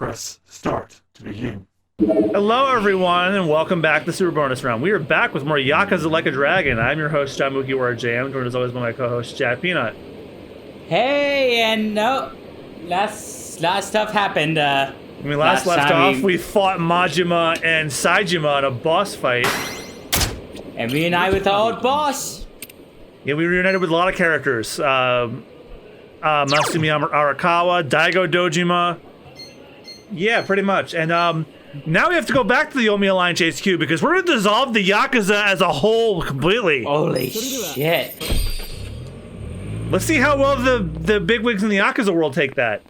Press start to begin. Hello, everyone, and welcome back to Super Bonus Round. We are back with more Yakuza Like a Dragon. I'm your host, John Mukiwara Jam, joined as always by my co-host, Jack Peanut. Hey, and no, last stuff happened. When we last left off, we fought Majima and Saejima in a boss fight. And reunited with the old boss. Yeah, we reunited with a lot of characters. Masumi Arakawa, Daigo Dojima. Yeah, pretty much. And now we have to go back to the Omi Alliance HQ because we're going to dissolve the Yakuza as a whole completely. Holy shit. Let's see how well the bigwigs in the Yakuza world take that.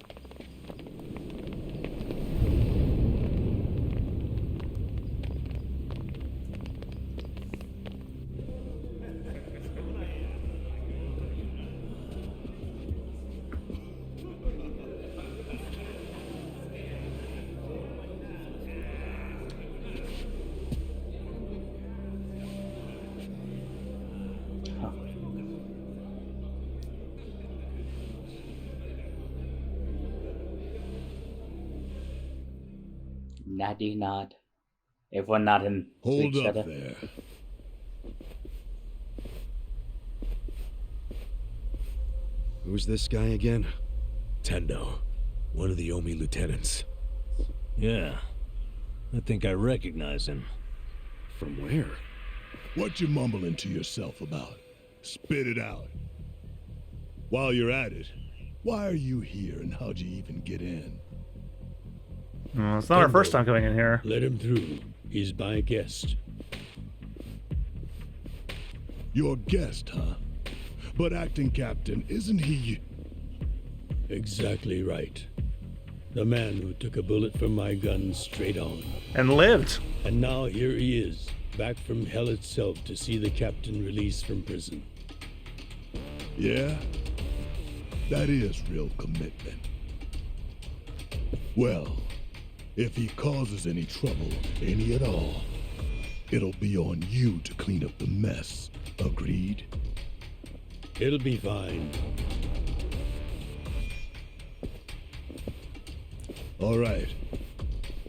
Noddy nod. Everyone nodding to Hold each up other. there. Who's this guy again? Tendo, one of the Omi lieutenants. Yeah, I think I recognize him. From where? What you mumbling to yourself about? Spit it out. While you're at it, why are you here and how'd you even get in? Well, it's not our first time coming in here. Let him through. He's my guest. Your guest, huh? But acting captain, isn't he? Exactly right. The man who took a bullet from my gun straight on. And lived. And now here he is, back from hell itself to see the captain released from prison. Yeah? That is real commitment. Well, if he causes any trouble, any at all, it'll be on you to clean up the mess. Agreed? It'll be fine. All right.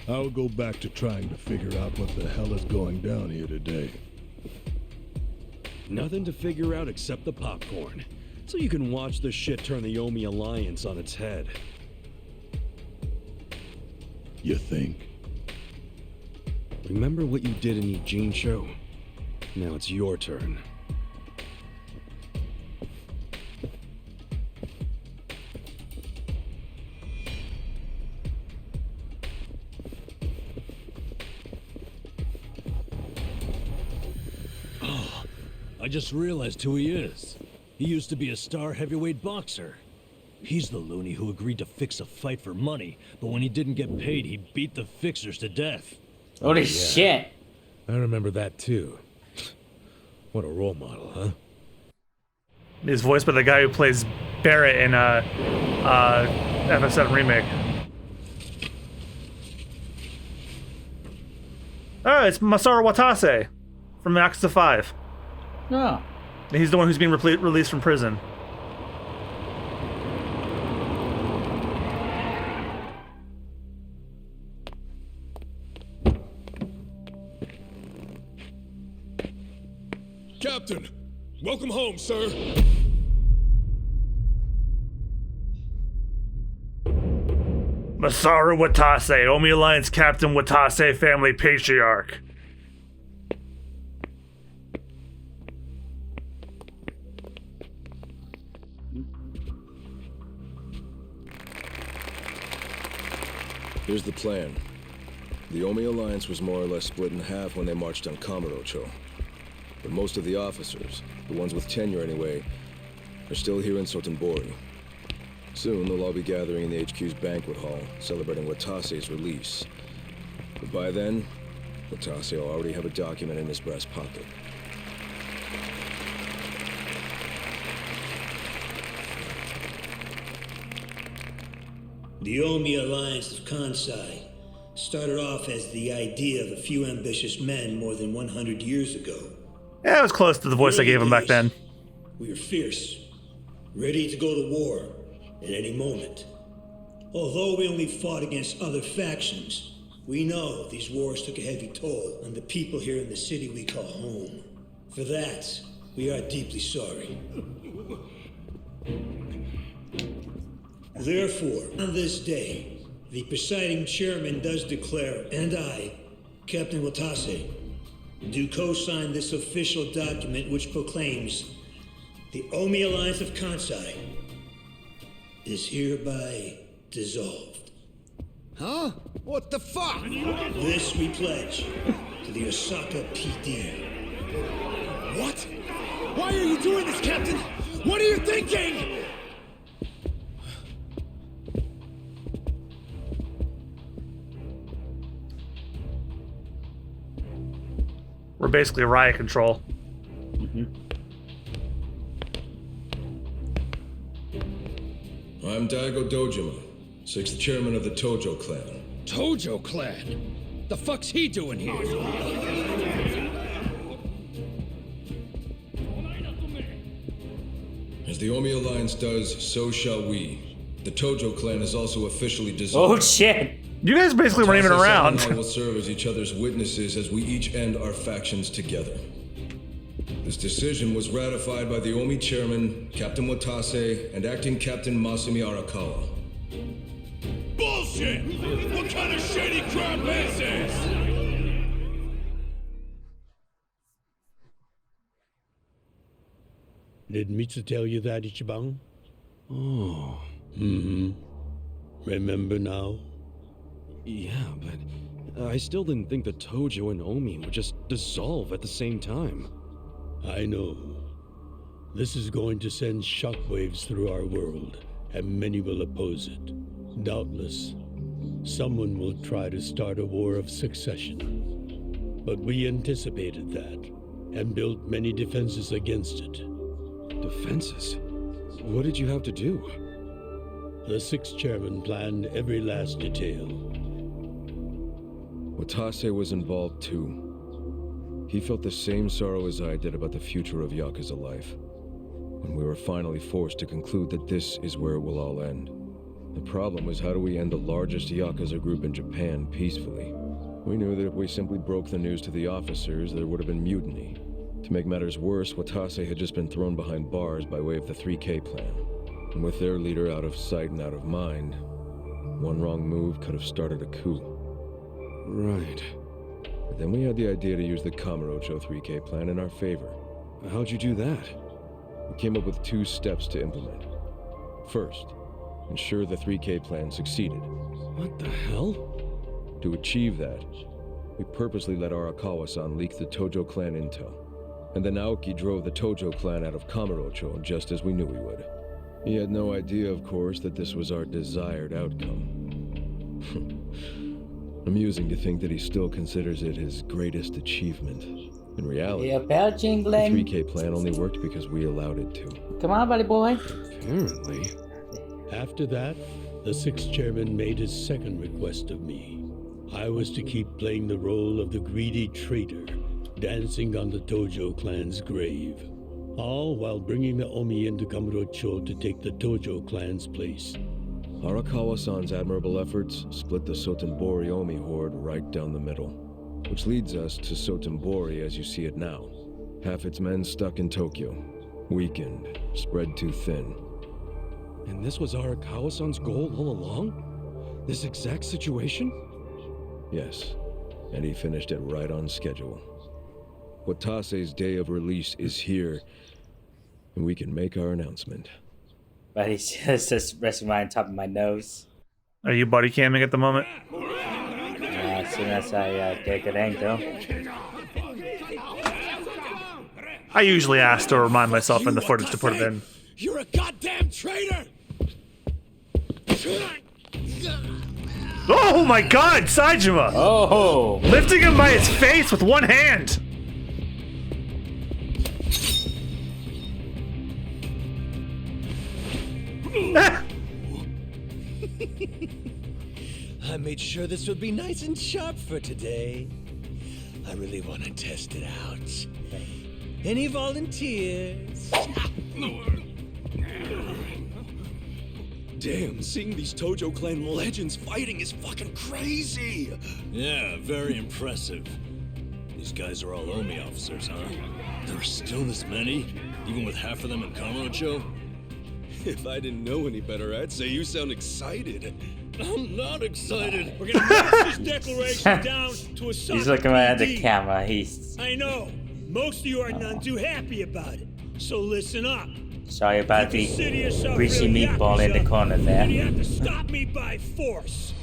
I'll go back to trying to figure out what the hell is going down here today. Nothing to figure out except the popcorn. So you can watch this shit turn the Omi Alliance on its head. You think? Remember what you did in Eugene's show? Now it's your turn. Oh, I just realized who he is. He used to be a star heavyweight boxer. He's the loony who agreed to fix a fight for money, but when he didn't get paid, he beat the fixers to death. Holy shit. I remember that too. What a role model, huh? He's voiced by the guy who plays Barrett in FF7 Remake. Oh, it's Masaru Watase from Yakuza 5. No. He's the one who's being released from prison. Captain, welcome home, sir. Masaru Watase, Omi Alliance Captain Watase Family Patriarch. Here's the plan. The Omi Alliance was more or less split in half when they marched on Kamurocho. But most of the officers, the ones with tenure anyway, are still here in Sotenbori. Soon they'll all be gathering in the HQ's banquet hall, celebrating Watase's release. But by then, Watase will already have a document in his breast pocket. The Omi Alliance of Kansai started off as the idea of a few ambitious men more than 100 years ago. Yeah, it was close to the voice I gave him back then. We were fierce, ready to go to war at any moment. Although we only fought against other factions, we know these wars took a heavy toll on the people here in the city we call home. For that, we are deeply sorry. Therefore, on this day, the presiding chairman does declare, and I, Captain Watase, do co-sign this official document which proclaims the Omi Alliance of Kansai is hereby dissolved. Huh? What the fuck? This we pledge to the Osaka PD. What? Why are you doing this, Captain? What are you thinking? We're basically riot control. I'm Daigo Dojima, 6th chairman of the Tojo clan. Tojo clan? The fuck's he doing here? As the Omi Alliance does, so shall we. The Tojo clan is also officially dissolved. Oh shit! You guys basically weren't even Watase-san around. and I will serve as each other's witnesses as we each end our factions together. This decision was ratified by the Omi chairman, Captain Watase, and acting Captain Masumi Arakawa. Bullshit! What kind of shady crap is this? Did Mitsu tell you that, Ichiban? Oh. Remember now? Yeah, but I still didn't think the Tojo and Omi would just dissolve at the same time. I know. This is going to send shockwaves through our world, and many will oppose it. Doubtless, someone will try to start a war of succession. But we anticipated that, and built many defenses against it. Defenses? What did you have to do? The 6th chairman planned every last detail. Watase was involved too. He felt the same sorrow as I did about the future of Yakuza life. When we were finally forced to conclude that this is where it will all end. The problem was, how do we end the largest Yakuza group in Japan peacefully? We knew that if we simply broke the news to the officers, there would have been mutiny. To make matters worse, Watase had just been thrown behind bars by way of the 3K plan. And with their leader out of sight and out of mind, one wrong move could have started a coup. Right. But then we had the idea to use the Kamurocho 3K plan in our favor. How'd you do that? We came up with 2 steps to implement. First, ensure the 3K plan succeeded. What the hell? To achieve that, we purposely let Arakawa-san leak the Tojo clan intel. And then Aoki drove the Tojo clan out of Kamurocho just as we knew he would. He had no idea, of course, that this was our desired outcome. Amusing to think that he still considers it his greatest achievement. In reality, Yeah, bell the jingling. 3K plan only worked because we allowed it to. Come on, buddy boy. Apparently. After that, the 6th chairman made his second request of me. I was to keep playing the role of the greedy traitor, dancing on the Tojo clan's grave. All while bringing the Omi into Kamurocho to take the Tojo clan's place. Arakawa-san's admirable efforts split the Sotenbori Omi horde right down the middle. Which leads us to Sotenbori as you see it now. Half its men stuck in Tokyo. Weakened, spread too thin. And this was Arakawa-san's goal all along? This exact situation? Yes, and he finished it right on schedule. Watase's day of release is here, and we can make our announcement. But he's just resting right on top of my nose. Are you buddy camming at the moment? As soon as I get a good angle. I usually ask to remind myself in the footage to put it in. You're a goddamn traitor! Oh my god, Saejima! Oh! Lifting him by his face with one hand! I made sure this would be nice and sharp for today. I really want to test it out. Any volunteers? Damn, seeing these Tojo clan legends fighting is fucking crazy! Yeah, very impressive. These guys are all Omi officers, huh? There are still this many? Even with half of them in Kamurocho? If I didn't know any better, I'd say you sound excited. I'm not excited. We're gonna march this declaration down to a soft He's looking right at the PD. camera. He's I know. Most of you are none too happy about it. So listen up. sorry about the Consider yourself greasy real meatball in the Yakuza, corner there. and you have to stop me by force.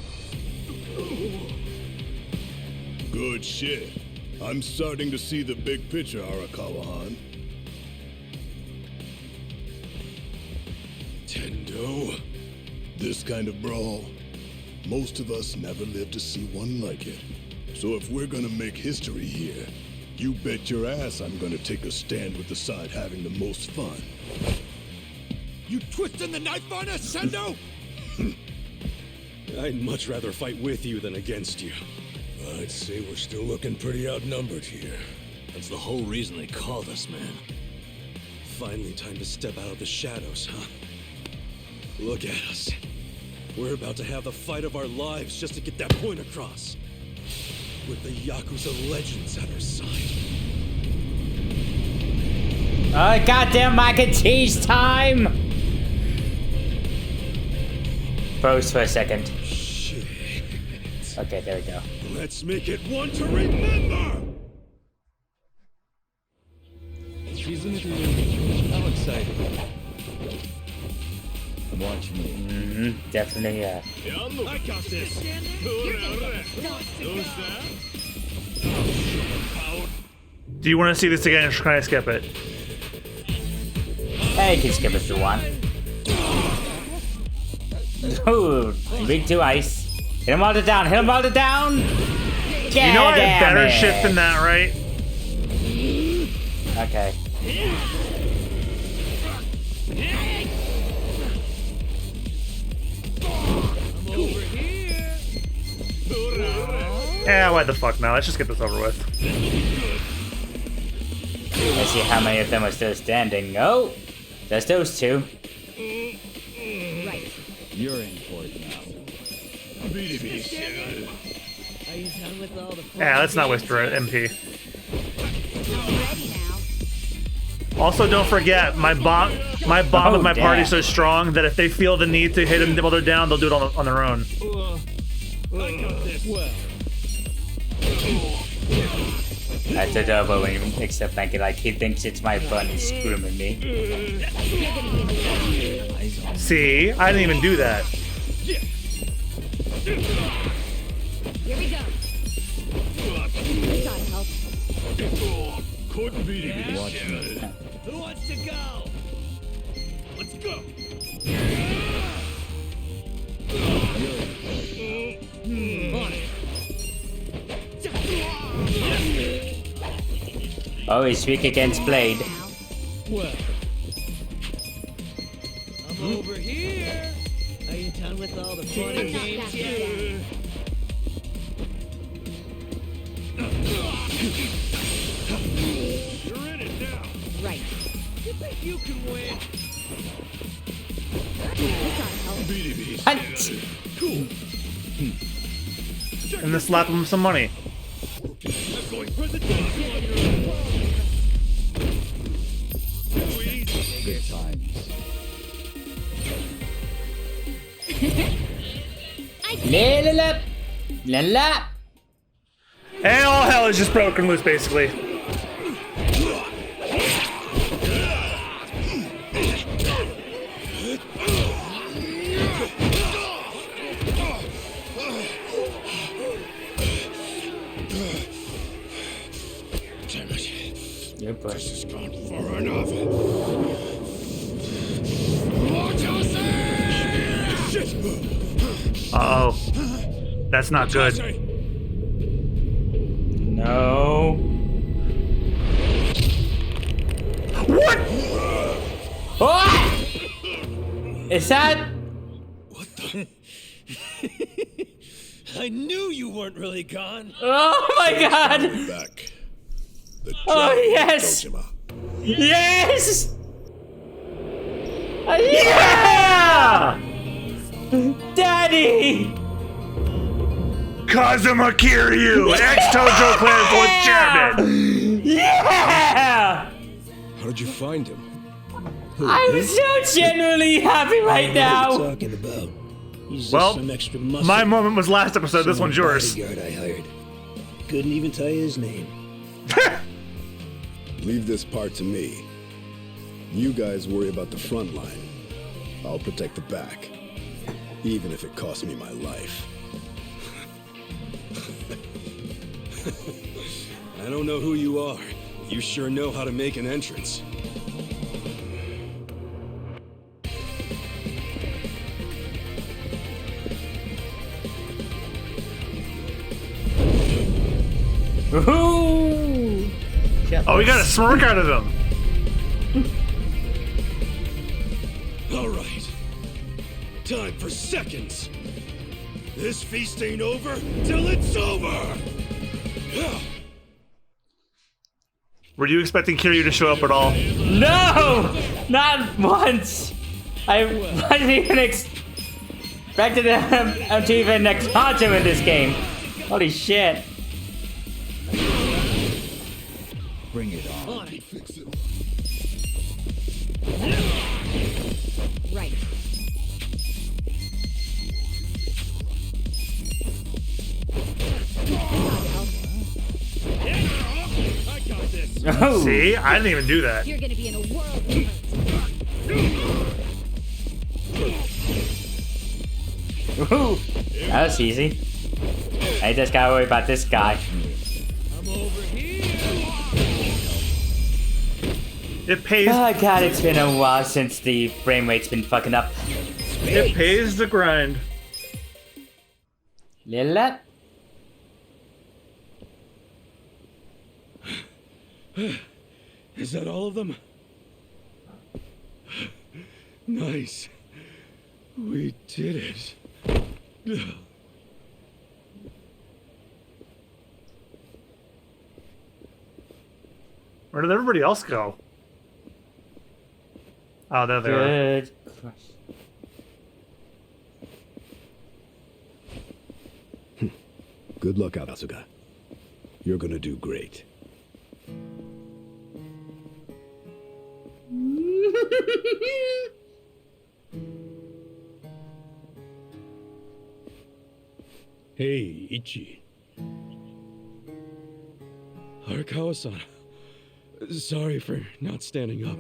Good shit. I'm starting to see the big picture, Arakawa-han. Tendo. This kind of brawl, most of us never lived to see one like it. So if we're gonna make history here, you bet your ass I'm gonna take a stand with the side having the most fun. You twisting the knife on us, Sendo? I'd much rather fight with you than against you. I'd say we're still looking pretty outnumbered here. That's the whole reason they called us, man. Finally time to step out of the shadows, huh? Look at us. We're about to have the fight of our lives just to get that point across. With the Yakuza legends at our side. Oh, goddamn mac and cheese time! Froze for a second. Shit. Okay, there we go. Let's make it one to remember! She's in the How excited. I'm watching you. Definitely, yeah. I got this! Do you want to see this again, or can I skip it? Hey, you can skip it if you want. Ooh, big two ice. Hit him all the down, hit him all the down! You know I have better shit than that, right? Okay. Yeah, why the fuck now? Let's just get this over with. Let's see how many of them are still standing. Oh, there's those two. You're in for it now. Yeah, let's not whisper it, MP. Also, don't forget, my bond with my party is so strong that if they feel the need to hit them while they're down, they'll do it on their own. That's adorable when you accept like it, like he thinks it's my fun, he's screaming me. See, I didn't even do that. Here we go. Gotta help. Watch me. Who wants to go? Let's go. Oh, he's weak against Blade. Well, I'm over here. Are you done with all the funny games yet? You're in it now! Right. You think you can win? Punch! And then slap them some money. Good times. La la la! La la! And all hell is just broken loose, basically. You're This has gone far enough. Uh-oh. That's not good. No. What? What? Is that? What the? I knew you weren't really gone. Oh my god! Back. The Oh giant yes! Kojima. Yes! Yeah! Daddy! Kazuma Kiryu, ex-Tojo Clan Fourth Chairman. Yeah! How did you find him? I'm so genuinely happy right What are now. you talking about? He's Well, just some extra muscle. my moment was last episode. This one's yours. Bodyguard I hired. Couldn't even tell you his name. Leave this part to me. You guys worry about the front line. I'll protect the back. Even if it costs me my life. I don't know who you are. You sure know how to make an entrance. Ooh. Oh, we got a smirk out of him. All right. Time for seconds. This feast ain't over till it's over. Were you expecting Kiryu to show up at all? No! Not once! I wasn't even expecting him to even acknowledge him in this game. Holy shit. Bring it on. Right. Oh. See, I didn't even do that. You're gonna be in a world of hurt. Ooh. That was easy. I just gotta worry about this guy. It pays. Oh god, it's been a while since the frame rate's been fucking up. It pays the grind. Lila? Is that all of them? Nice. We did it. Where did everybody else go? Oh, there they are. Good question. Good luck, Kasuga. You're gonna do great. Hey, Ichi. Arakawa-san. Sorry for not standing up.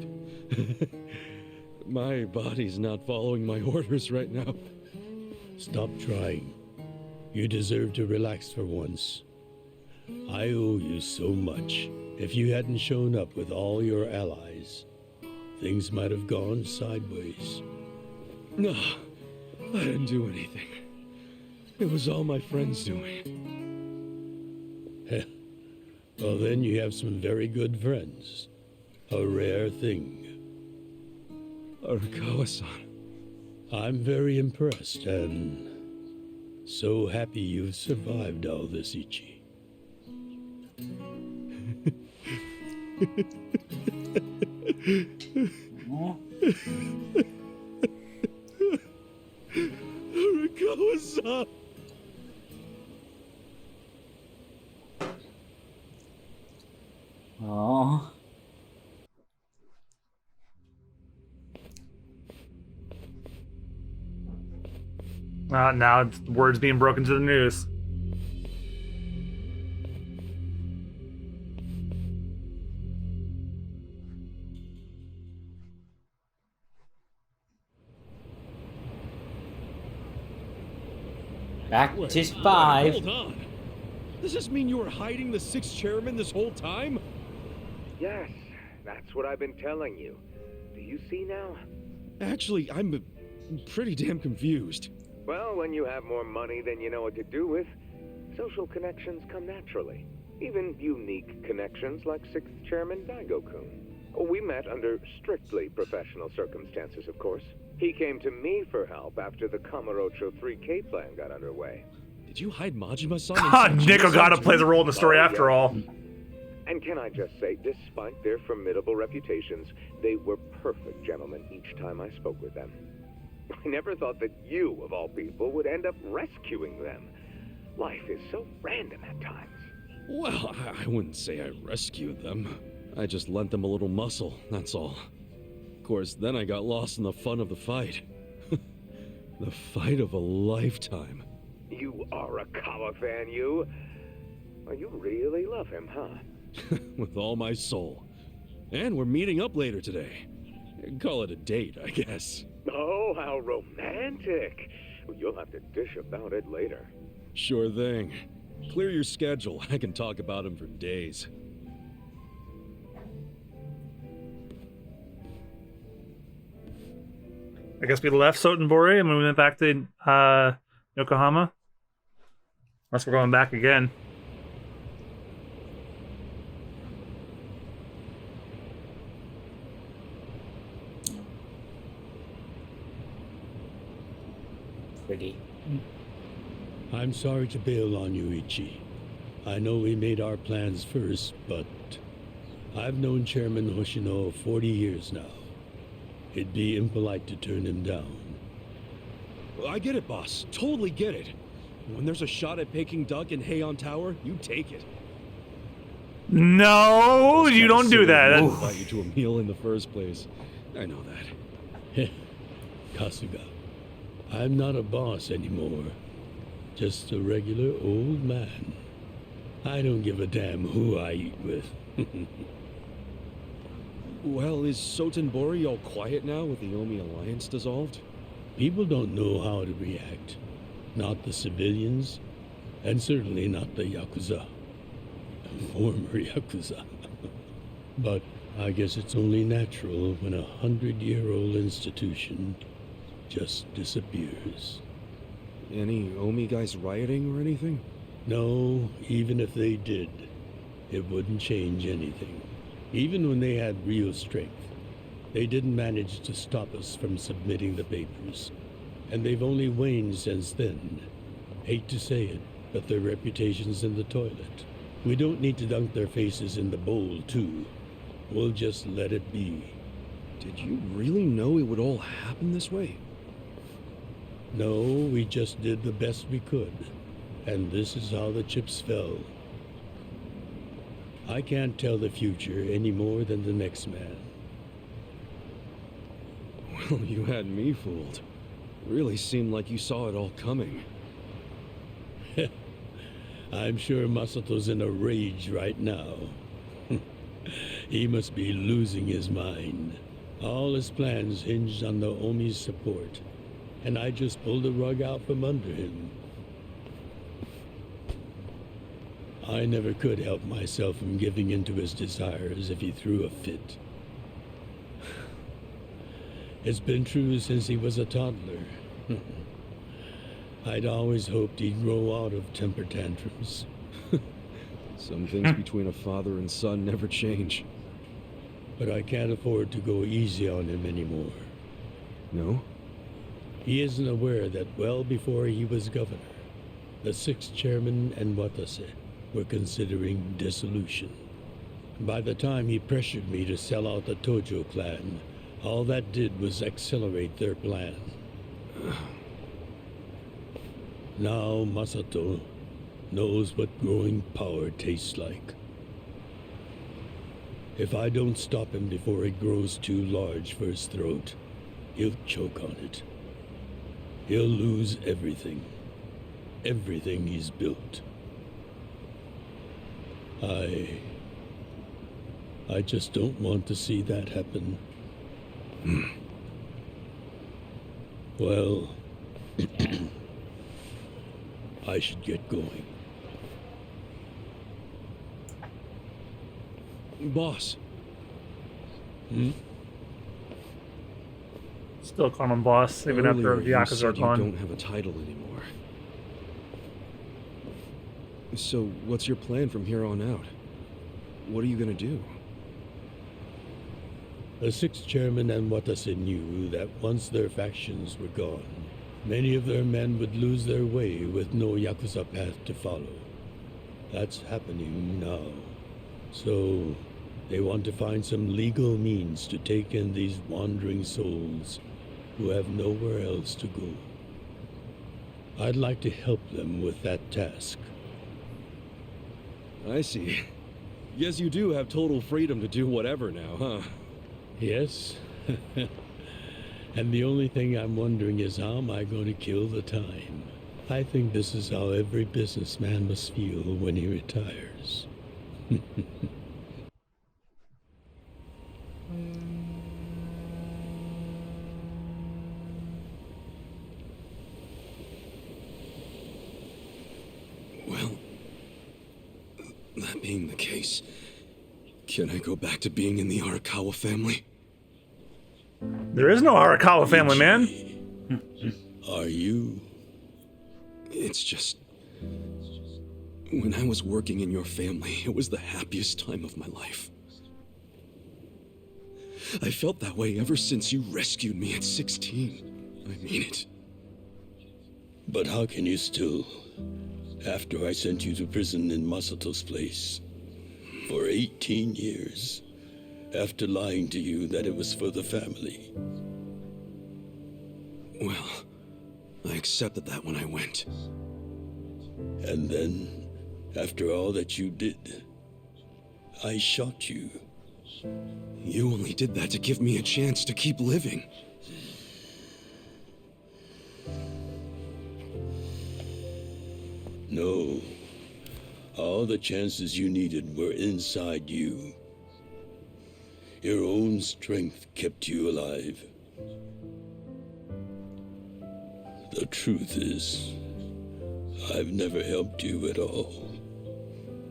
My body's not following my orders right now. Stop trying. You deserve to relax for once. I owe you so much. If you hadn't shown up with all your allies, things might have gone sideways. No, I didn't do anything. It was all my friends doing. Heh. Well, then you have some very good friends. A rare thing. Arakawa-san. I'm very impressed and so happy you've survived all this, Ichi. Arakawa-san. Oh. Now it's words being broken to the news. Back Wait, to 5. Hold on. Does this mean you were hiding the 6th chairman this whole time? Yes, that's what I've been telling you. Do you see now? Actually, I'm pretty damn confused. Well, when you have more money than you know what to do with, social connections come naturally. Even unique connections like 6th Chairman Daigo-kun. We met under strictly professional circumstances, of course. He came to me for help after the Kamurocho 3K plan got underway. Did you hide Majima-san? God, Nico gotta play the role in the story after all. And can I just say, despite their formidable reputations, they were perfect gentlemen each time I spoke with them. I never thought that you, of all people, would end up rescuing them. Life is so random at times. Well, I wouldn't say I rescued them. I just lent them a little muscle, that's all. Of course, then I got lost in the fun of the fight. The fight of a lifetime. You are a Kawa fan, you. Well, you really love him, huh? With all my soul. And we're meeting up later today. Call it a date, I guess. Oh, how romantic. You'll have to dish about it later. Sure thing. Clear your schedule. I can talk about him for days. I guess we left Sotenbori and we went back to Yokohama. Unless we're going back again. Pretty. I'm sorry to bail on you, Ichi. I know we made our plans first, but I've known Chairman Hoshino 40 years now. It'd be impolite to turn him down. I get it, boss. Totally get it. When there's a shot at Peking Duck in Heian Tower, you take it. No, you don't do that. I invite you to a meal in the first place. I know that. Kasuga, I'm not a boss anymore. Just a regular old man. I don't give a damn who I eat with. Well, is Sotenbori all quiet now with the Omi Alliance dissolved? People don't know how to react. Not the civilians, and certainly not the Yakuza. Former Yakuza. But I guess it's only natural when a 100-year-old institution just disappears. Any Omi guys rioting or anything? No, even if they did, it wouldn't change anything. Even when they had real strength, they didn't manage to stop us from submitting the papers. And they've only waned since then. Hate to say it, but their reputation's in the toilet. We don't need to dunk their faces in the bowl, too. We'll just let it be. Did you really know it would all happen this way? No, we just did the best we could. And this is how the chips fell. I can't tell the future any more than the next man. Well, you had me fooled. Really seemed like you saw it all coming. I'm sure Masato's in a rage right now. He must be losing his mind. All his plans hinged on the Omi's support, and I just pulled the rug out from under him. I never could help myself from giving in to his desires if he threw a fit. It's been true since he was a toddler. I'd always hoped he'd grow out of temper tantrums. Some things between a father and son never change. But I can't afford to go easy on him anymore. No? He isn't aware that well before he was governor, the 6th chairman and Watase were considering dissolution. By the time he pressured me to sell out the Tojo clan, all that did was accelerate their plan. Now Masato knows what growing power tastes like. If I don't stop him before it grows too large for his throat, he'll choke on it. He'll lose everything. Everything he's built. I just don't want to see that happen. Well, I should get going. Boss. Still calling him boss, even after the Yakuza are gone. You don't have a title anymore. So, what's your plan from here on out? What are you gonna do? The 6th chairman and Watase knew that once their factions were gone, many of their men would lose their way with no Yakuza path to follow. That's happening now. So, they want to find some legal means to take in these wandering souls who have nowhere else to go. I'd like to help them with that task. I see. Yes, you do have total freedom to do whatever now, huh? Yes. And the only thing I'm wondering is how am I going to kill the time? I think this is how every businessman must feel when he retires. Well, that being the case, can I go back to being in the Arakawa family? There is no Arakawa family, man. Are you? It's just... when I was working in your family, it was the happiest time of my life. I felt that way ever since you rescued me at 16. I mean it. But how can you still, after I sent you to prison in Masato's place, for 18 years, after lying to you that it was for the family? Well, I accepted that when I went. And then, after all that you did, I shot you. You only did that to give me a chance to keep living. No. All the chances you needed were inside you. Your own strength kept you alive. The truth is, I've never helped you at all.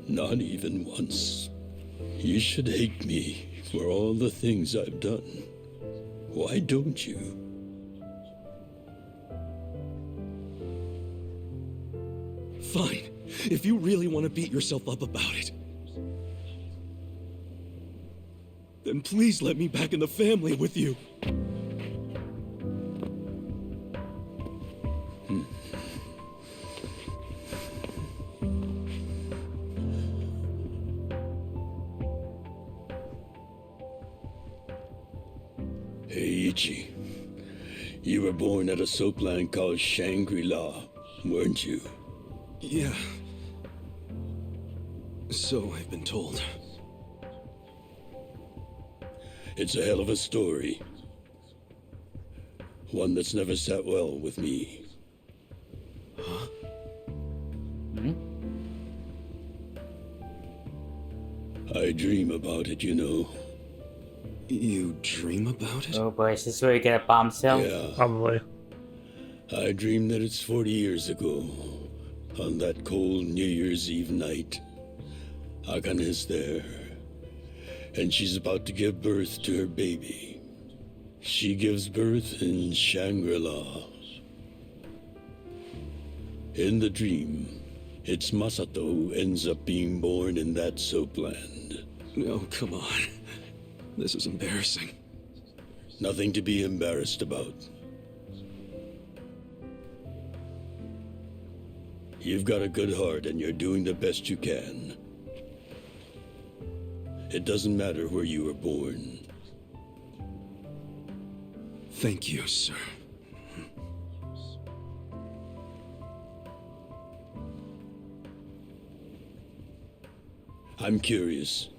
Not even once. You should hate me for all the things I've done. Why don't you? Fine. If you really want to beat yourself up about it, then please let me back in the family with you. Hey, Ichi. You were born at a soapland called Shangri-La, weren't you? Yeah. So I've been told. It's a hell of a story. One that's never sat well with me. Huh? I dream about it, you know. You dream about it? Oh boy, is this where you get a bombshell? Yeah. Probably. I dream that it's 40 years ago, on that cold New Year's Eve night. Akane is there, and she's about to give birth to her baby. She gives birth in Shangri-La. In the dream, it's Masato who ends up being born in that soapland. No, come on. This is embarrassing. Nothing to be embarrassed about. You've got a good heart and you're doing the best you can. It doesn't matter where you were born. Thank you, sir. I'm curious.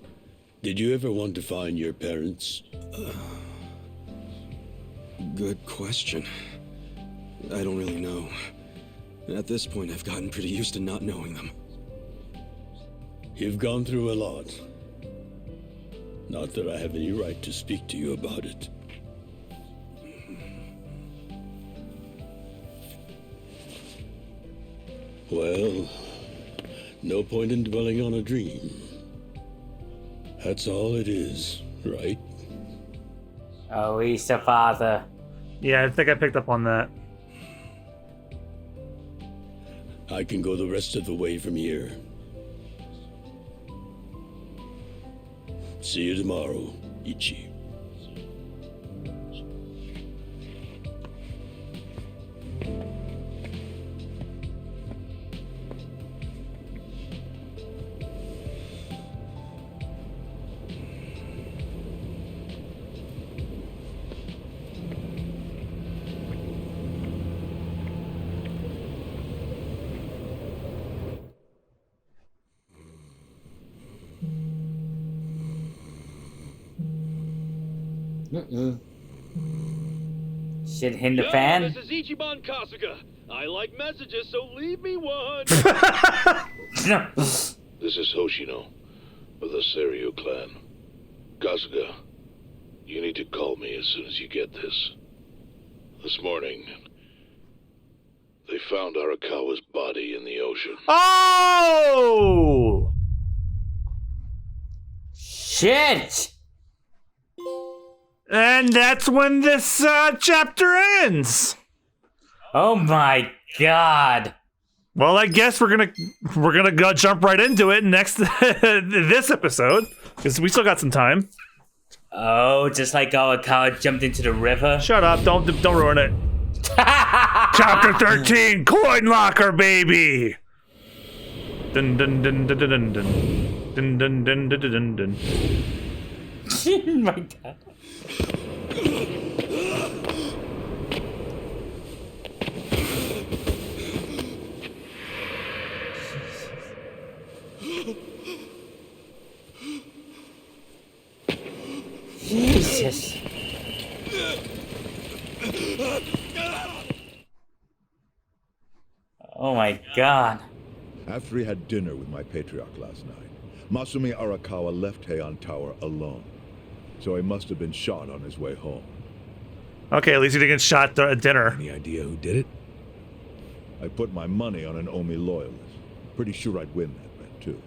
Did you ever want to find your parents? Good question. I don't really know. At this point, I've gotten pretty used to not knowing them. You've gone through a lot. Not that I have any right to speak to you about it. Well, no point in dwelling on a dream. That's all it is, right? Oh, he's the father. Yeah, I think I picked up on that. I can go the rest of the way from here. See you tomorrow, Ichi. Shit hit the fan. This is Ichiban Kasuga. I like messages, so leave me one. This is Hoshino of the Seiryu clan. Kasuga, you need to call me as soon as you get this. This morning, they found Arakawa's body in the ocean. Oh! Shit! And that's when this chapter ends. Oh my god. Well, I guess we're gonna go jump right into it next this episode because we still got some time. Oh, just like Arakawa jumped into the river. Shut up! Don't ruin it. Chapter 13, Coin Locker, baby. Dun dun dun dun dun dun dun dun dun dun dun dun. Oh my god. Jesus. Oh my god. After he had dinner with my patriarch last night, Masumi Arakawa left Heian Tower alone. So he must have been shot on his way home. Okay, at least he didn't get shot at dinner. Any idea who did it? I put my money on an Omi loyalist. Pretty sure I'd win that bet, too.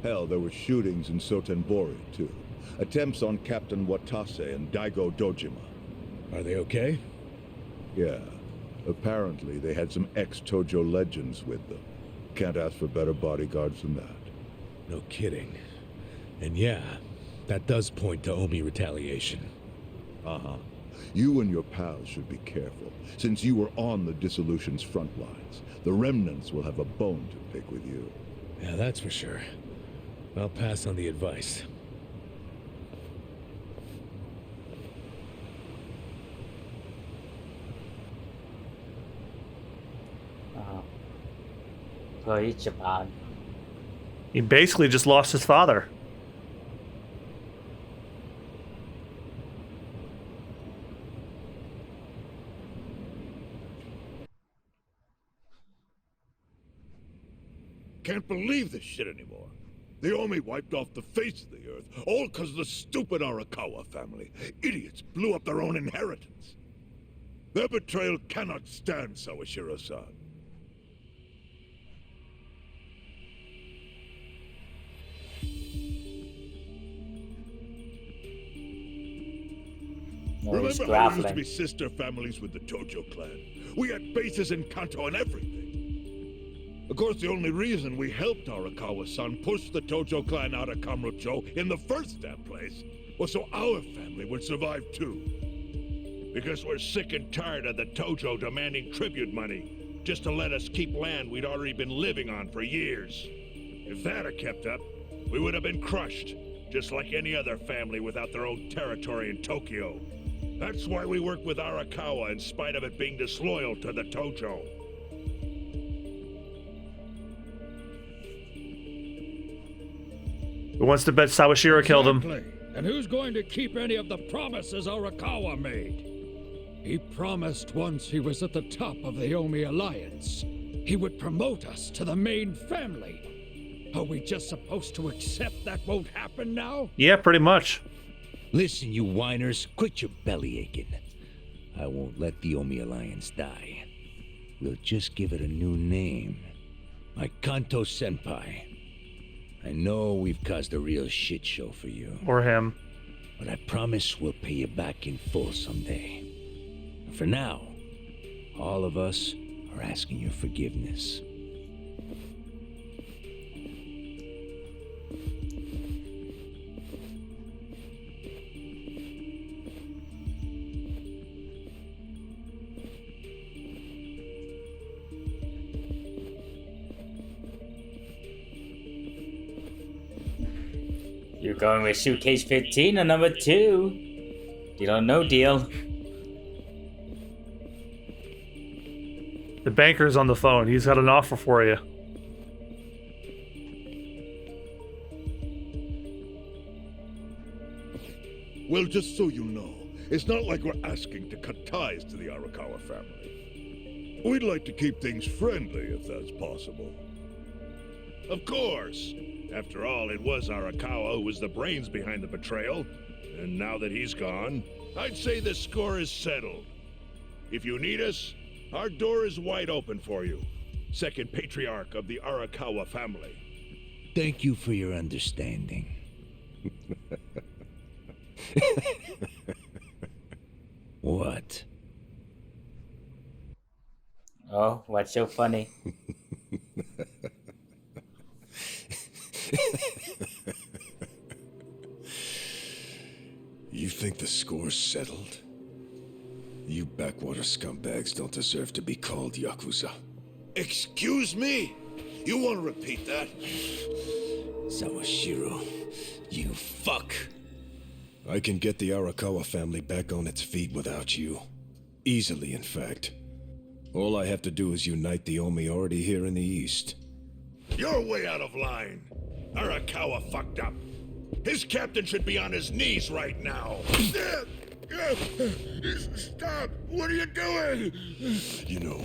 Hell, there were shootings in Sotenbori, too. Attempts on Captain Watase and Daigo Dojima. Are they okay? Yeah. Apparently, they had some ex-Tojo legends with them. Can't ask for better bodyguards than that. No kidding. And yeah, that does point to Omi retaliation. Uh-huh. You and your pals should be careful, since you were on the dissolution's front lines. The remnants will have a bone to pick with you. Yeah, that's for sure. I'll pass on the advice. Poor Ichiban. He basically just lost his father. Can't believe this shit anymore. The Omi wiped off the face of the earth, all because of the stupid Arakawa family. Idiots blew up their own inheritance. Their betrayal cannot stand, Sawashiro-san. Remember how we used to be sister families with the Tojo clan? We had bases in Kanto and everything. Of course, the only reason we helped Arakawa-san push the Tojo clan out of Kamurocho in the first damn place was so our family would survive too. Because we're sick and tired of the Tojo demanding tribute money just to let us keep land we'd already been living on for years. If that had kept up, we would have been crushed, just like any other family without their own territory in Tokyo. That's why we work with Arakawa in spite of it being disloyal to the Tojo. Who wants to bet Sawashiro killed him? And who's going to keep any of the promises Arakawa made? He promised once he was at the top of the Omi Alliance, he would promote us to the main family. Are we just supposed to accept that won't happen now? Yeah, pretty much. Listen, you whiners, quit your belly aching. I won't let the Omi Alliance die. We'll just give it a new name. Like Kanto Senpai. I know we've caused a real shit show for you. Or him. But I promise we'll pay you back in full someday. For now, all of us are asking your forgiveness. You're going with suitcase 15 or number 2? Deal or no deal? The banker's on the phone. He's got an offer for you. Well, just so you know, It's not like we're asking to cut ties to the Arakawa family. We'd like to keep things friendly, if that's possible. Of course. After all, it was Arakawa who was the brains behind the betrayal. And now that he's gone, I'd say the score is settled. If you need us, our door is wide open for you. Second patriarch of the Arakawa family. Thank you for your understanding. What? Oh, what's so funny? You think the score's settled? You backwater scumbags don't deserve to be called Yakuza. Excuse me? You want to repeat that? Sawashiro, you fuck. I can get the Arakawa family back on its feet without you. Easily, in fact. All I have to do is unite the Omi already here in the East. You're way out of line. Arakawa fucked up. His captain should be on his knees right now. Stop! What are you doing? You know,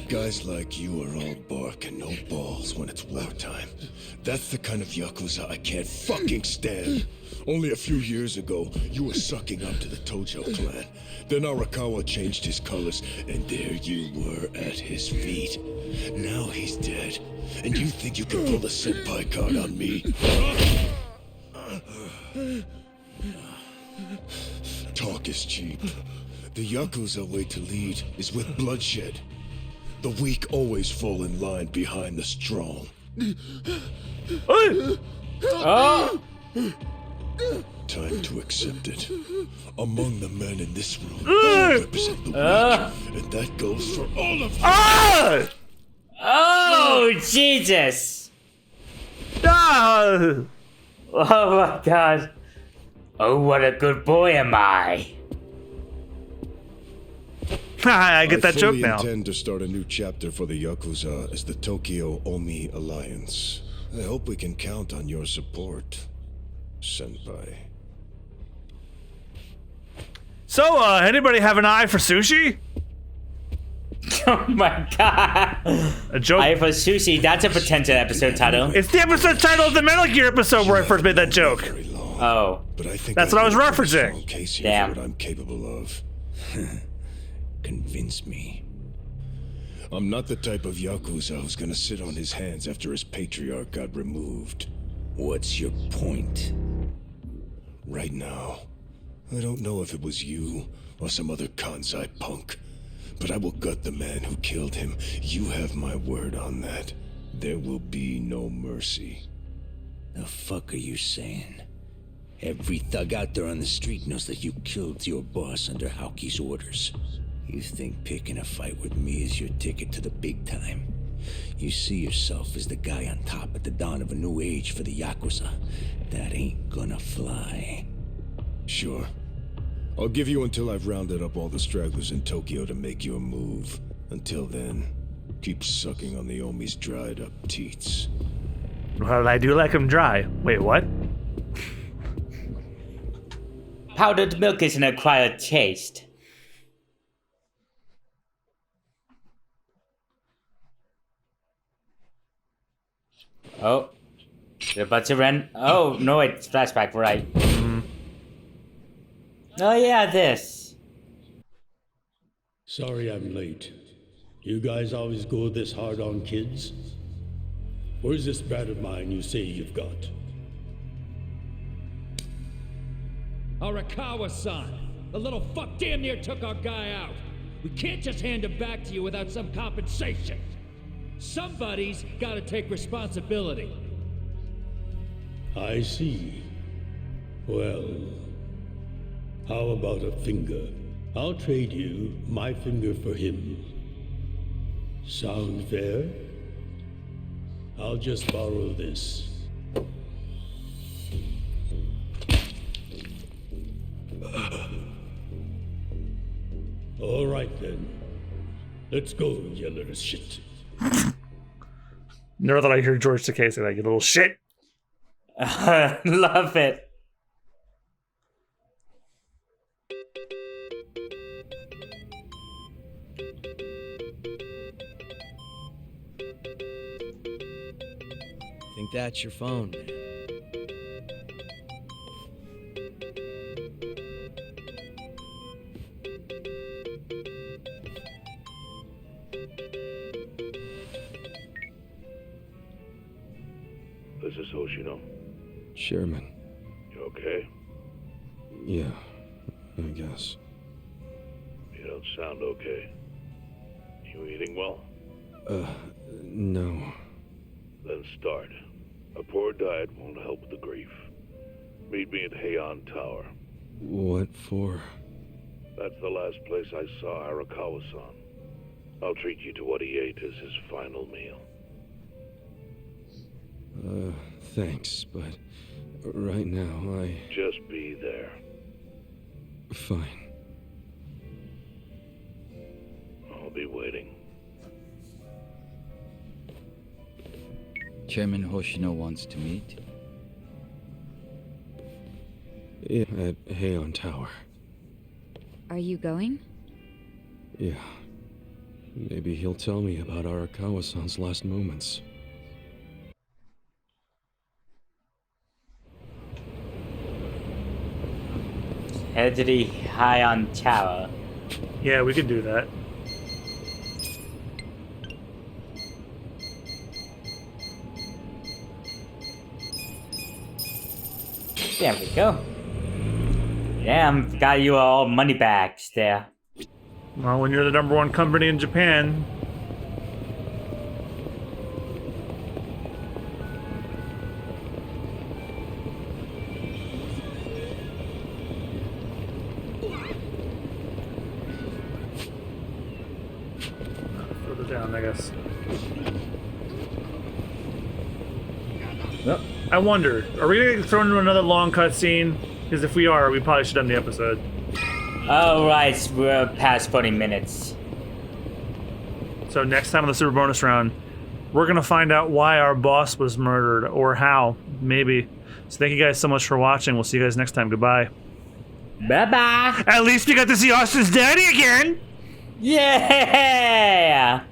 guys like you are all bark and no balls when it's wartime. That's the kind of Yakuza I can't fucking stand. Only a few years ago, you were sucking up to the Tojo clan. Then Arakawa changed his colors, and there you were at his feet. Now he's dead, and you think you can pull the senpai card on me? Talk is cheap. The Yakuza way to lead is with bloodshed. The weak always fall in line behind the strong. Oh! Time to accept it. Among the men in this room, I represent the weak, and that goes for all of you. Oh, Jesus! No! Oh my God! Oh, what a good boy am I! I get that joke now. I now. intend to start a new chapter for the Yakuza as the Tokyo Omi Alliance. I hope we can count on your support, senpai. So, anybody have an eye for sushi? Oh my God! A joke. Eye for sushi. That's a potential episode title. It's the episode title of the Metal Gear episode where I first made that joke. Oh. But I think that's what I was referencing. Damn. What I'm capable of. Convince me. I'm not the type of Yakuza who's gonna sit on his hands after his patriarch got removed. What's your point? Right now, I don't know if it was you or some other Kansai punk, but I will gut the man who killed him. You have my word on that. There will be no mercy. The fuck are you saying? Every thug out there on the street knows that you killed your boss under Haoki's orders. You think picking a fight with me is your ticket to the big time? You see yourself as the guy on top at the dawn of a new age for the Yakuza. That ain't gonna fly. Sure. I'll give you until I've rounded up all the stragglers in Tokyo to make your move. Until then, keep sucking on the Omi's dried up teats. Well, I do like them dry. Wait, what? Powdered milk is an acquired taste. Oh. They're about to run. Oh, no, it's flashback, right. Oh, yeah, this. Sorry I'm late. You guys always go this hard on kids? Where's this brat of mine you say you've got? Arakawa-san! The little fuck damn near took our guy out! We can't just hand him back to you without some compensation! Somebody's gotta take responsibility. I see. Well, how about a finger? I'll trade you my finger for him. Sound fair? I'll just borrow this. All right then. Let's go, you little shit. Never thought I'd hear George Takei say that, you little shit. Love it. think that's your phone, man. This is Hoshino. Chairman. You okay? Yeah, I guess. You don't sound okay. You eating well? No. Then start. A poor diet won't help with the grief. Meet me at Heian Tower. What for? That's the last place I saw Arakawa-san. I'll treat you to what he ate as his final meal. Thanks, but right now Just be there. Fine. I'll be waiting. Chairman Hoshino wants to meet. Yeah, at Heian Tower. Are you going? Yeah. Maybe he'll tell me about Arakawa-san's last moments. Head to the Heian Tower. Yeah, we could do that. There we go. Damn, got you all money bags there. Well, when you're the #1 company in Japan. Further down, I guess. Yep. I wonder, are we gonna get thrown into another long cutscene? Because if we are, we probably should end the episode. Oh, right, we're past 40 minutes. So next time on the Super Bonus Round, we're gonna find out why our boss was murdered, or how, maybe. So thank you guys so much for watching. We'll see you guys next time. Goodbye. Bye-bye. At least we got to see Austin's daddy again! Yeah!